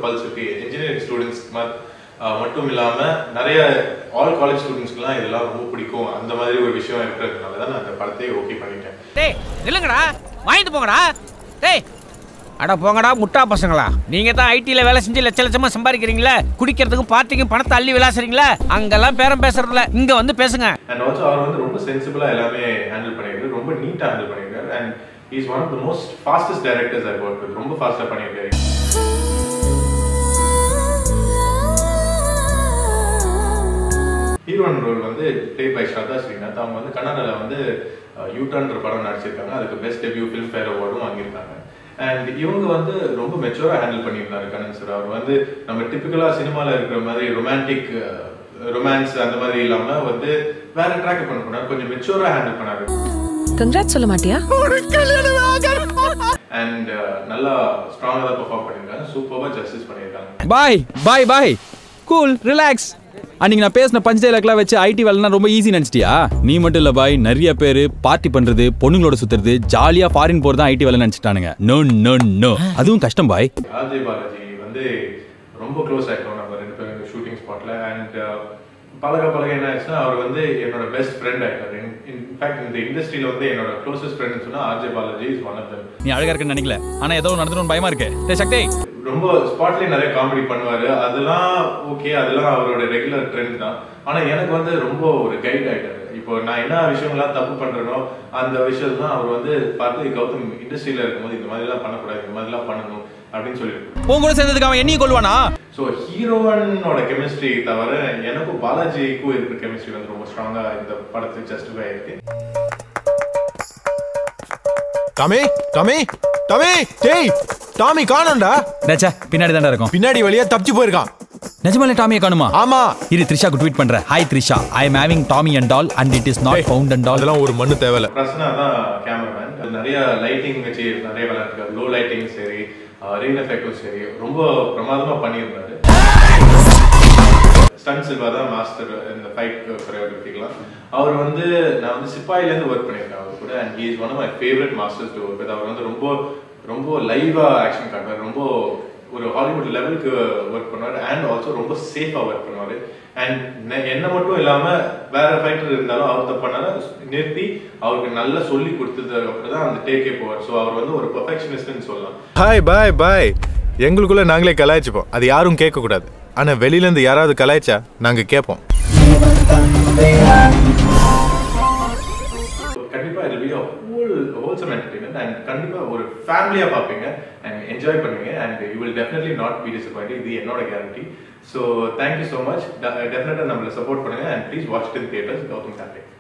Pulse இருக்கு. Engineering students மட்டும் இல்லாம நிறைய ஆல் காலேஜ் ஸ்டூடெண்ட்ஸ்க்குலாம் இதெல்லாம் ரொம்ப பிடிக்கும். அந்த மாதிரி ஒரு விஷயம் இருக்கிறதுனால தான் நான் அந்த படத்தை ஓகே பண்ணிட்டேன். டேய் நில்லுங்கடா, வாங்கிட்டு போங்கடா. டேய் அட போங்கடா முட்டா பசங்களா, நீங்க தான் ஐடில வேலை செஞ்சு லட்ச லட்சமா சம்பாதிக்கிறீங்களா, குடிக்கிறதுக்கும் பார்ட்டிக்கும் பணத்தை அள்ளி விளாசுறீங்களா, அங்கெல்லாம் பேரம் பேசுறதுல இங்க வந்து பேசுங்க. அண்ட் ஆல்சோ அவர் வந்து ரொம்ப சென்சிபிளா எல்லாமே ஹேண்டில் பண்ணிருக்காரு, ரொம்ப நீட்டா ஹேண்டில் பண்ணிருக்காரு. And he is one of the most fastest directors I've worked with. ரொம்ப ஃபாஸ்டா பண்ணிருக்காரு. ஹீரோயின் ரோல் வந்து பிளே பை ஸ்ரத்தா ஸ்ரீநாத். அவங்க வந்து கன்னடால வந்து யூட்டர்ன்ற படம் நடிச்சிருக்காங்க. அதுக்கு பெஸ்ட் டெபியூ ஃபிலிம் ஃபேர் அவார்டும் வாங்கியிருக்காங்க. அண்ட் இவங்க வந்து ரொம்ப மெச்சூரா ஹேண்டில் பண்ணியிருந்தாரு கண்ணன் சார். அவர் வந்து நம்ம டிபிக்கலா சினிமால இருக்கிற மாதிரி ரொமான்ஸ் அந்த மாதிரி இல்லாம வந்து வேற ட்ராக் பண்ண போனாரு, கொஞ்சம் மெச்சூரா ஹேண்டில் பண்ணாரு. கங்க்ராட்ஸ் சொல்ல மாட்டியா? அண்ட் நல்லா ஸ்ட்ராங்கா தான் பெர்ஃபார்ம் பண்ணிருக்காங்க. சூப்பரா ஜஸ்டிஸ் பண்ணிருக்காங்க. பாய் பாய் பாய், கூல் ரிலாக்ஸ். அன்னைக்கு நான் பேசின பஞ்ச் டைலாக்லாம் வச்சு ஐடி வேலைனா ரொம்ப ஈஸி நினைச்சிட்டியா? நீ மட்டும் இல்ல பாய், நிறைய பேர் பார்ட்டி பண்றது, பொண்ணுங்களோட சுத்துறது, ஜாலியா ஃபாரின் போறது தான் ஐடி வேலை நினைச்சிட்டானுங்க. நோ நோ நோ, அதுவும் கஷ்டம் பாய். அஜய் பாலாஜி வந்து ரொம்ப க்ளோஸ் ஆயிட்டோம் நம்ம ரெண்டு பேரும் ஷூட்டிங் ஸ்பாட்ல. அண்ட் பழக என்ன ஆச்சுன்னா அவர் வந்து என்னோட பெஸ்ட் ஃப்ரெண்ட் ஆயிட்டாரு. இன்ஃபேக்ட் இந்த இண்டஸ்ட்ரியில வந்து என்னோட க்ளோசஸ்ட் ஃப்ரெண்ட் சொன்னா Ajay Balaji is one of them. நீ அழகா இருக்குன்னு நினைக்கல, ஆனா ஏதோ நடந்துரும் பயமா இருக்கு. டேய் சக்தி, ரொம்ப ஸ்பாட்லயே நிறைய காமெடி பண்ணுவாரு. அதெல்லாம் ஓகே, அதெல்லாம் அவரோட ரெகுலர் ட்ரெண்ட் தான். ஆனா எனக்கு வந்து ரொம்ப ஒரு கைட் ஆயிட்டாரு. இப்போ நான் என்ன விஷயங்கள்லாம் தப்பு பண்றேனோ அந்த விஷயம் தான் அவர் வந்து பார்த்து கௌதம் இண்டஸ்ட்ரியில இருக்கும்போது இந்த மாதிரி எல்லாம் பண்ணக்கூடாது, இந்த மாதிரி எல்லாம் பண்ணணும் அப்படின்னு சொல்லிட்டு உன் கூட சேர்ந்ததுக்கு அவன் என்னையும் கொள்வானா? ஸோ ஹீரோயினோட கெமிஸ்ட்ரி தவிர எனக்கும் பாலாஜிக்கும் இருக்கிற கெமிஸ்ட்ரி வந்து ரொம்ப ஸ்ட்ராங்கா இந்த படத்துக்கு ஜஸ்டிஃபை ஆயிருக்கு. டாமி டாமி டாமி, டேய் டாமி காணோம்டா. டேச்சா பின்னாடி தான்டா இருக்கும். பின்னாடி வழியா தப்பிச்சு போயிருக்கான். நிஜமாலே டாமியை காணுமா? ஆமா. இரு த்ரிஷாக்கு ட்வீட் பண்றேன். Hi Trisha, I am having Tommy and all and it is not found and all. அதெல்லாம் ஒரு மண்ணு தேவையில்ல. பிரசன்னா தான் கேமராமேன். நிறைய லைட்டிங் வச்சு நிறைய விளையாட்டுருக்காரு. லோ லைட்டிங் சரி, ரெயின் எஃபெக்டும் சரி, ரொம்ப பிரமாதமா பண்ணியிருந்தாரு. ஸ்டன் சில்வா தான் மாஸ்டர் இந்த ஃபைட் கொரியோகிராஃபிக்கலாம். அவர் வந்து நான் வந்து சிப்பாயிலேருந்து ஒர்க் பண்ணியிருக்கேன் அவர் கூட. And he is one of my favourite masters to work with. அவர் வந்து ரொம்ப ரொம்ப லைவா ஆக்ஷன் காட்டுவார், ரொம்ப ஒரு ஹாலிவுட் லெவலுக்கு ஒர்க் பண்ணுவார். அண்ட் ஆல்சோ ரொம்ப சேஃபா ஒர்க் பண்ணுவார். அண்ட் என்ன மட்டும் இல்லாம வேற ஃபைட்டர் இருந்தாலும் அவர் தப்பான நிறுத்தி அவருக்கு நல்லா சொல்லி கொடுத்ததுக்கு அப்புறம் தான் அந்த டேக்கே போவார். ஸோ அவர் வந்து ஒரு பெர்ஃபெக்ஷனிஸ்ட்னு சொல்லலாம். பாய் பாய் பாய், எங்களுக்குள்ள நாங்களே கலாய்ச்சிப்போம், அது யாரும் கேட்க கூடாது. ஆனா வெளியில இருந்து யாராவது கலாய்ச்சா நாங்க கேட்போம். கண்டிப்பா இது வீடியோ ஹோல்சம் என்டர்டெயின்மெண்ட் அண்ட் கண்டிப்பா ஒரு ஃபேமிலியா பார்ப்பீங்க அண்ட் என்ஜாய் பண்ணுவீங்க. And you will definitely not be disappointed. இது என்னோட guarantee. So thank you so much. டெஃபினட்டா நம்மளை சப்போர்ட் பண்ணுங்க and please watch it in theatres. Gautham Karthik.